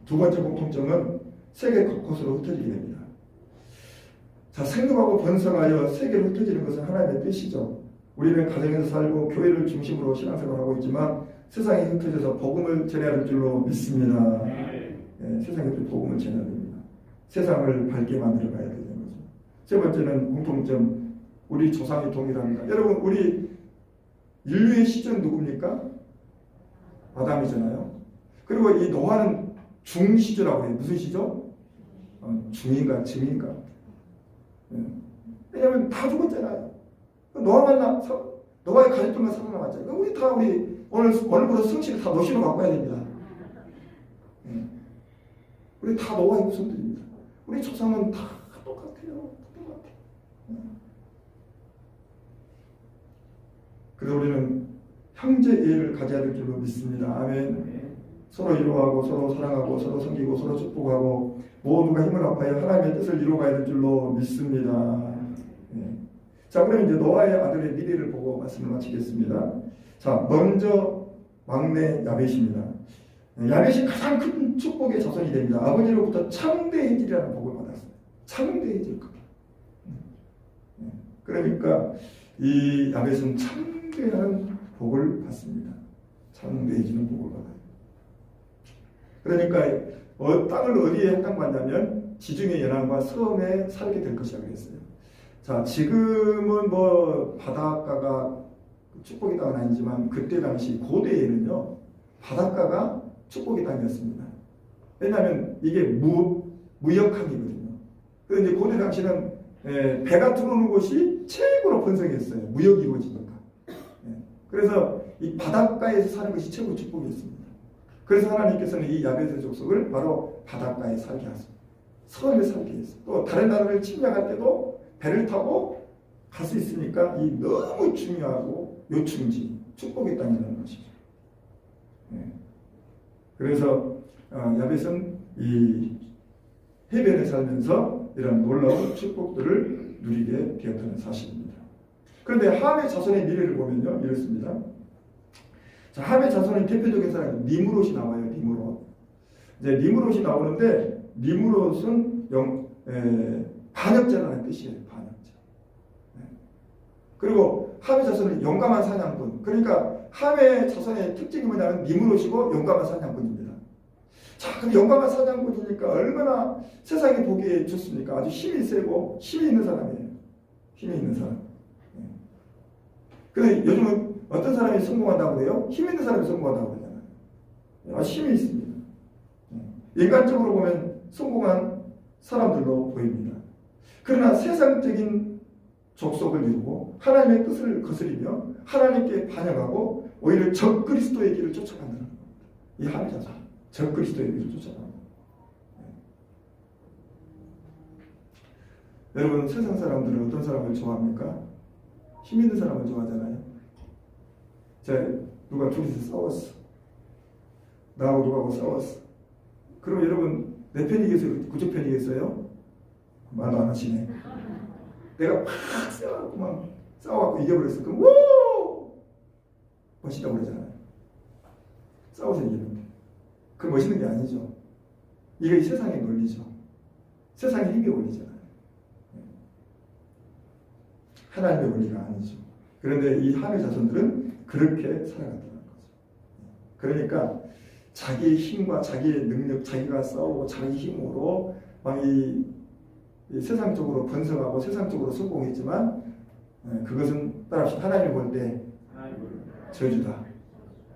두 번째 공통점은 세계 곳곳으로 흩어지게 됩니다. 자, 생육하고 번성하여 세계로 흩어지는 것은 하나님의 뜻이죠. 우리는 가정에서 살고 교회를 중심으로 신앙생활을 하고 있지만 세상에 흩어져서 복음을 전해야 할 줄로 믿습니다. 세상에 복음을 전해야 됩니다. 세상을 밝게 만들어 가야 되는 거죠. 세 번째는 공통점, 우리 조상이 동일합니다. 여러분, 우리 인류의 시초는 누굽니까? 아담이잖아요. 그리고 이 노아는 중시조라고 해요. 무슨 시조? 중인가 증인가? 왜냐하면 다 죽었잖아요. 노아의 가족들만 살아남았잖아요. 우리 오늘부터 성씨를 다 노시로 바꿔야 됩니다. 우리 다 노아의 후손들입니다. 우리 조상은 다 똑같아요. 그래서 우리는 형제애를 가져야 될 줄로 믿습니다. 아멘. 서로 이루어가고 서로 사랑하고 서로 섬기고 서로 축복하고 모두가 힘을 합하여 하나님의 뜻을 이루어가야 될 줄로 믿습니다. 자, 그럼 이제 노아의 아들의 미래를 보고 말씀을 마치겠습니다. 자, 먼저 막내 야벳입니다. 야벳이 가장 큰 축복의 자손이 됩니다. 아버지로부터 창대해질이라는 복을 받았어요. 창대해질 것. 그러니까 이 야벳은 창대하는 복을 받습니다. 창대해지는 복을 받아요. 그러니까 땅을 어디에 해당받냐면 지중해 연안과 섬에 살게 될 것이라고 했어요. 자, 지금은 바닷가가 축복의 땅은 아니지만 그때 당시 고대에는요, 바닷가가 축복의 땅이었습니다. 왜냐하면 이게 무역항이거든요. 그런데 고대 당시는 배가 들어오는 곳이 최고로 번성했어요. 무역이 이루어지니까. 그래서 이 바닷가에서 사는 것이 최고 축복이었습니다. 그래서 하나님께서는 이 야베스 족속을 바로 바닷가에 살게 하셨습니다. 섬에 살게 했어요. 또 다른 나라를 침략할 때도 배를 타고 갈 수 있으니까 이 너무 중요하고 요충지 축복의 땅이라는 것이죠. 그래서 야벳은 이 해변에 살면서 이런 놀라운 축복들을 누리게 되었다는 사실입니다. 그런데 함의 자손의 미래를 보면요, 이렇습니다. 자, 함의 자손의 대표적인 사람이 니므롯이 나와요. 니므롯. 이제 니므롯이 나오는데 니므롯은 반역자라는 뜻이에요. 반역자. 그리고 함의 자손은 용감한 사냥꾼. 그러니까 함의 자손의 특징이 뭐냐면 니므롯이고 용감한 사냥꾼입니다. 자, 그럼 용감한 사냥꾼이니까 얼마나 세상에 보기에 좋습니까? 아주 힘이 세고 힘이 있는 사람이에요. 힘이 있는 사람. 근데 요즘은 어떤 사람이 성공한다고 그래요? 힘 있는 사람이 성공한다고 그러잖아요. 아주 힘이 있습니다. 인간적으로 보면 성공한 사람들로 보입니다. 그러나 세상적인 족속을 이루고 하나님의 뜻을 거스리며 하나님께 반역하고 오히려 적그리스도의 길을 쫓아간다는 겁니다. 이 함의 자손. 적그리스도의 길을 쫓아간다. 여러분, 세상 사람들은 어떤 사람을 좋아합니까? 힘 있는 사람을 좋아하잖아요. 누가 둘이서 싸웠어. 나하고 누구하고 싸웠어. 그럼 여러분, 내 편이겠어요? 그쪽 편이겠어요? 말도 안 하시네. 내가 막 싸워갖고 이겨버렸어. 그럼 우! 멋있다고 그러잖아요. 싸워서 이기는데. 그 멋있는 게 아니죠. 이게 세상의 논리죠. 세상의 힘이 원리잖아요. 하나님의 원리가 아니죠. 그런데 이 함의 자손들은 그렇게 살아간다는 거죠. 그러니까 자기의 힘과 자기의 능력, 자기가 싸우고 자기 힘으로 막 이 세상적으로 번성하고 세상적으로 성공했지만 그것은 따라합시다. 하나님이 볼 때 저주다.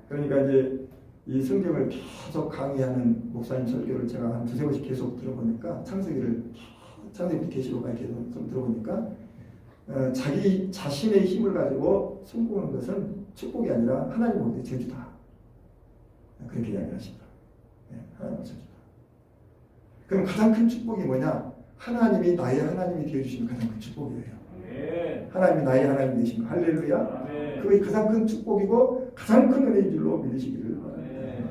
그러니까 이제 이 성경을 계속 강의하는 목사님 설교를 제가 한 두세 번씩 계속 들어보니까 창세기부터 계시록까지 계속 좀 들어보니까 자기 자신의 힘을 가지고 성공하는 것은 축복이 아니라 하나님 볼 때 저주다. 그렇게 이야기하십니다. 하나님 저주다. 그럼 가장 큰 축복이 뭐냐? 하나님이 나의 하나님이 되어주시는 가장 큰 축복이에요. 하나님이 나의 하나님이 되신 거. 할렐루야. 그게 가장 큰 축복이고 가장 큰 은혜인 줄로 믿으시기를 바랍니다.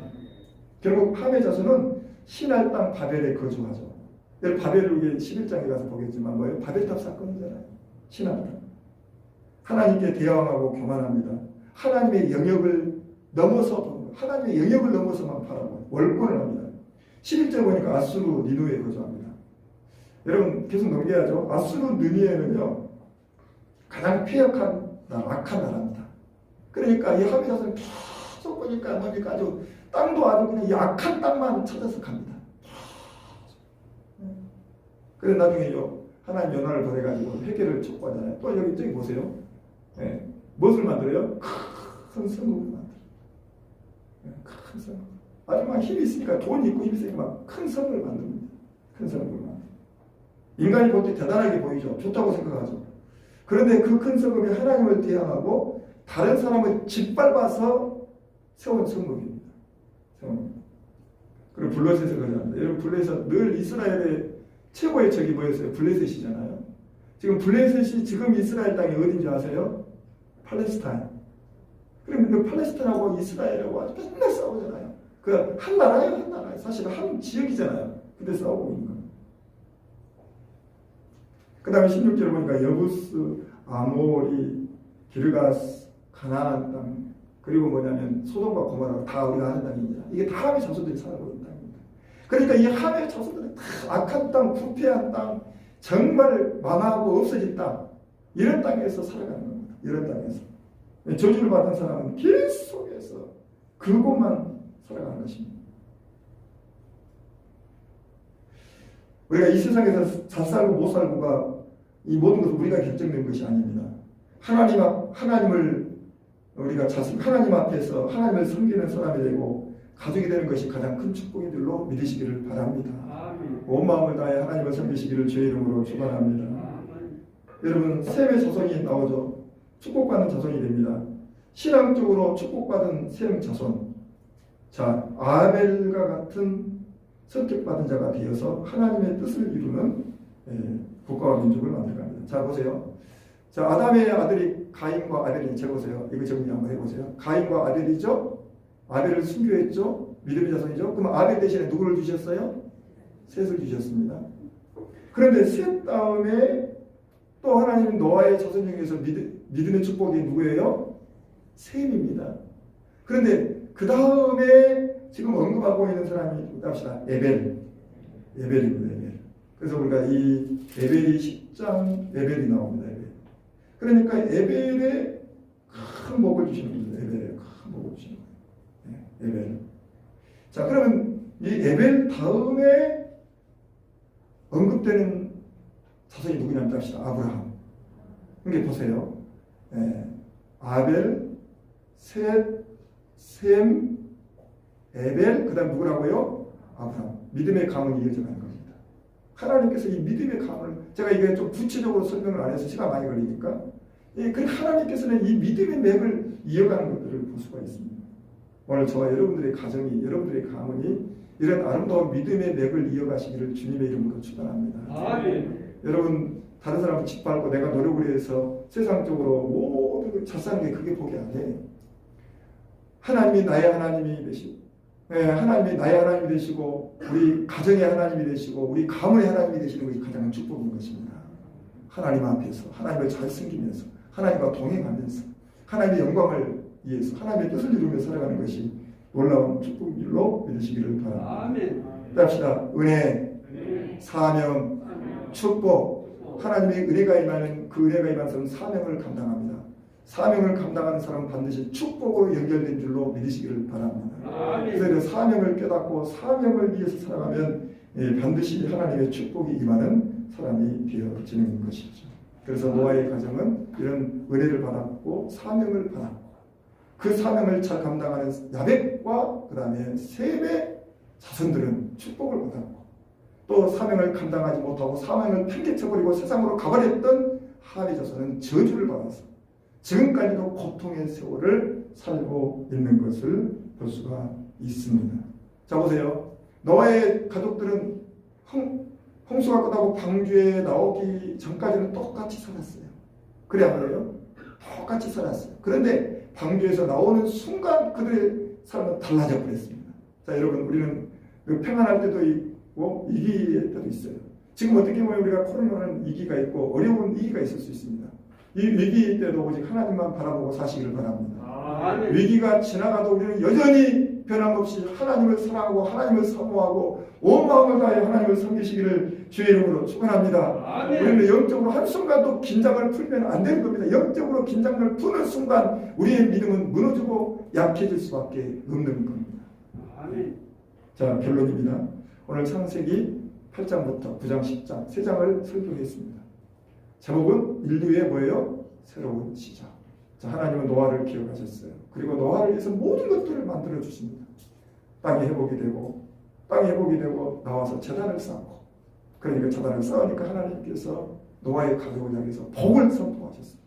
결국 함의 자손은 신할 땅 바벨에 거주하죠. 여러분 바벨을 11장에 가서 보겠지만 뭐예요? 바벨탑 사건이잖아요. 신할 땅. 하나님께 대항하고 교만합니다. 하나님의 영역을 넘어서 하나님의 영역을 넘어서만 바라보고 월권을 합니다. 11절 보니까 아수르 니누에 거주합니다. 여러분 계속 넘겨야죠. 아수르 느니에는요 가장 폐역한 악한 나라입니다. 그러니까 이 함의 자손은 계속 보니까 아주 땅도 아주 그냥 이 악한 땅만 찾아서 갑니다. 그래서 나중에요 하나님 연화를 보내가지고 회개를 촉구하잖아요. 또 여기 저기 보세요. 무엇을 만들어요? 큰 성읍을 만들어요. 큰 성읍. 아주 막 힘이 있으니까 돈이 있고 힘이 있으니까 막 큰 성읍을 만듭니다. 큰 성읍을 만듭니다. 인간이 볼 때 대단하게 보이죠. 좋다고 생각하죠. 그런데 그 큰 성읍이 하나님을 대항하고 다른 사람을 짓밟아서 세운 성읍입니다. 그리고 블레셋을 거주합니다. 여러분 블레셋 늘 이스라엘의 최고의 적이 뭐였어요? 블레셋이잖아요. 지금 블레셋이 지금 이스라엘 땅이 어딘지 아세요? 팔레스타인. 그러면 팔레스타인하고 이스라엘하고 아주 맨날 싸우잖아요. 그 한 나라예요, 한 나라예요. 사실 한 지역이잖아요. 근데 싸우고 있는 거예요. 그 다음에 16절 보니까 여부스, 아모리, 기르가스, 가나안 땅, 그리고 뭐냐면 소돔과 고모라 다 우리가 아는 땅입니다. 이게 다 함의 자손들이 살고 있는 땅입니다. 그러니까 이 함의 자손들은 다 악한 땅, 부패한 땅, 정말 망하고 없어진 땅, 이런 땅에서 살아가는 겁니다. 이런 땅에서. 저주를 받은 사람은 길 속에서 그곳만 살아가는 것입니다. 우리가 이 세상에서 잘 살고 못 살고가 이 모든 것은 우리가 결정된 것이 아닙니다. 하나님을 우리가 하나님 앞에서 하나님을 섬기는 사람이 되고 가족이 되는 것이 가장 큰 축복인 줄로 믿으시기를 바랍니다. 온 마음을 다해 하나님을 섬기시기를 주의 이름으로 축원합니다. 여러분 셈의 자손이 나오죠. 축복받는 자손이 됩니다. 신앙적으로 축복받은 셈 자손. 자, 아벨과 같은 선택받은 자가 되어서 하나님의 뜻을 이루는 국가와 민족을 만들어갑니다. 자, 보세요. 자, 아담의 아들이 가인과 아벨이 적으세요. 이거 정리 한번 해보세요. 가인과 아벨이죠. 아벨을 순교했죠. 믿음의 자손이죠. 그럼 아벨 대신에 누구를 주셨어요? 셋을 주셨습니다. 그런데 셋 다음에 또 하나님은 노아의 자손 중에서 믿음의 축복이 누구예요? 셈입니다. 그런데 그 다음에 지금 언급하고 있는 사람이 합시다. 에벨입니다. 에벨. 그래서 우리가 이 에벨이 10장 에벨이 나옵니다. 에벨. 그러니까 에벨에 큰 복을 주시는 겁니다. 에벨에 큰 복을 주시는 거예요. 에벨. 자, 그러면 이 에벨 다음에 언급되는 자손이 누구냐면 합시다. 아브라함. 이게 보세요. 아벨, 셋, 셈, 에벨, 그 다음 누구라고요? 아브라함. 믿음의 가문이 이어져 가는 겁니다. 하나님께서 이 믿음의 가문을, 제가 이게 좀 구체적으로 설명을 안 해서 시간 많이 걸리니까, 그 하나님께서는 이 믿음의 맥을 이어가는 것들을 볼 수가 있습니다. 오늘 저와 여러분들의 가정이, 여러분들의 가문이 이런 아름다운 믿음의 맥을 이어가시기를 주님의 이름으로 축원합니다. 아멘. 여러분, 다른 사람을 짓밟고 내가 노력을 해서 세상적으로 모든 잘 사는 게 그게 복이 아니에요. 하나님이 나의 하나님이 되시고, 하나님이 나의 하나님이 되시고, 우리 가정의 하나님이 되시고, 우리 가문의 하나님이 되시는 것이 가장 축복인 것입니다. 하나님 앞에서 하나님을 잘 섬기면서 하나님과 동행하면서 하나님의 영광을 위해서 하나님의 뜻을 이루며 살아가는 것이 놀라운 축복인 줄로 믿으시기를 바랍니다. 아멘. 합시다. 은혜, 사명, 축복. 하나님의 은혜가 임하는 그 은혜가 임한 사람은 사명을 감당합니다. 사명을 감당하는 사람은 반드시 축복으로 연결된 줄로 믿으시기를 바랍니다. 그래서 사명을 깨닫고 사명을 위해서 살아가면 반드시 하나님의 축복이 임하는 사람이 되어지는 것이죠. 그래서 노아의 가정은 이런 은혜를 받았고 사명을 받았고 그 사명을 잘 감당하는 야벳과 그 다음에 셈의 자손들은 축복을 받았고 또 사명을 감당하지 못하고 사명을 팽개쳐버리고 세상으로 가버렸던 함의 자손은 저주를 받았어. 지금까지도 고통의 세월을 살고 있는 것을 볼 수가 있습니다. 자, 보세요. 노아의 가족들은 홍수가 끝나고 방주에 나오기 전까지는 똑같이 살았어요. 그래 안 그래요? 똑같이 살았어요. 그런데 방주에서 나오는 순간 그들의 삶은 달라져 버렸습니다. 자, 여러분, 우리는 평안할 때도 있고 위기의 때도 있어요. 지금 어떻게 보면 우리가 코로나는 위기가 있고 어려운 위기가 있을 수 있습니다. 이 위기 때도 오직 하나님만 바라보고 사시기를 바랍니다. 위기가 지나가도 우리는 여전히 변함없이 하나님을 사랑하고 하나님을 사모하고 온 마음을 다해 하나님을 섬기시기를 주의 이름으로 축원합니다. 우리는 영적으로 한순간도 긴장을 풀면 안 되는 겁니다. 영적으로 긴장을 푸는 순간 우리의 믿음은 무너지고 약해질 수밖에 없는 겁니다. 자, 결론입니다. 오늘 창세기 8장부터 9장, 10장 3장을 설교했습니다. 제목은 인류의 뭐예요? 새로운 시작. 자, 하나님은 노아를 기억하셨어요. 그리고 노아를 위해서 모든 것들을 만들어 주십니다. 땅이 회복이 되고 나와서 제단을 쌓고, 그러니까 제단을 쌓으니까 하나님께서 노아의 가족을 향해서 복을 선포하셨어요.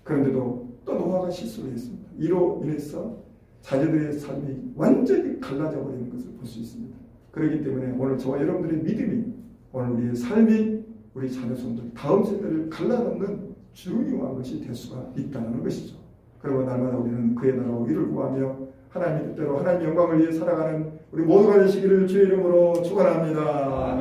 그런데도 또 노아가 실수를 했습니다. 이로 인해서 자녀들의 삶이 완전히 갈라져 버리는 것을 볼 수 있습니다. 그렇기 때문에 오늘 저와 여러분들의 믿음이, 오늘 우리의 삶이 우리 자녀손들 다음 세대를 갈라놓는 중요한 것이 될 수가 있다는 것이죠. 그리고 날마다 우리는 그의 나라와 의를 구하며 하나님의 뜻대로 하나님의 영광을 위해 살아가는 우리 모두가 되시기를 주의 이름으로 축원합니다.